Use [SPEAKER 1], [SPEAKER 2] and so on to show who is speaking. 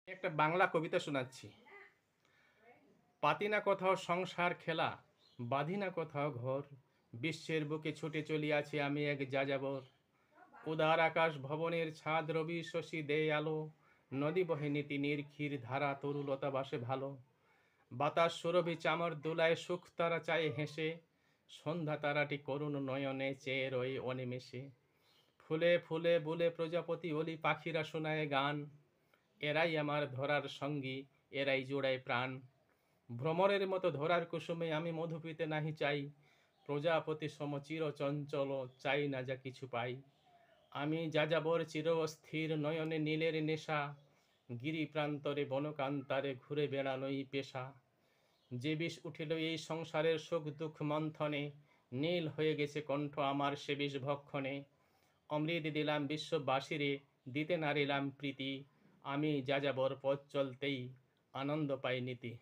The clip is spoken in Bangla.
[SPEAKER 1] একটা বাংলা কবিতা শোনাচ্ছি। পাতি না কোথাও সংসার খেলা, বাঁধি না কোথাও ঘর, বিশ্বের বুকে ছুটে চলিয়াছি আমি এক যাযাবর। উদার আকাশ ভবনের ছাদ রবি শশী দেয় আলো, নদী বহে নীতি নির্ঘির ধারা তরুলতা বাসে ভালো। বাতাস সুরভি চামর দোলায় সুখ তারা চায়ে হেসে, সন্ধ্যা তারাটি করুণ নয়নে চেয়ে রয়ে অনিমেষে। ফুলে ফুলে বুলে প্রজাপতি অলি পাখিরা শোনায় গান, এরাই আমার ধরার সঙ্গী, এরাই জোড়ায় প্রাণ। ভ্রমরের মতো ধরার কুসুমে আমি মধু পিতে নাহি চাই, প্রজাপতি সম চির চঞ্চল চাই না যা কিছু পাই। আমি যাযাবর চির অস্থির নয়নে নীলের নেশা, গিরি প্রান্তরে বনকান্তারে ঘুরে বেড়ানোই পেশা। যে বিষ উঠিল এই সংসারের সুখ দুঃখ মন্থনে, নীল হয়ে গেছে কণ্ঠ আমার সে বিষ ভক্ষণে। অমৃত দিলাম বিশ্ববাসীরে, দিতে নারিলাম প্রীতি, আমি যাযাবর পথ চলতেই আনন্দ পাই নীতি।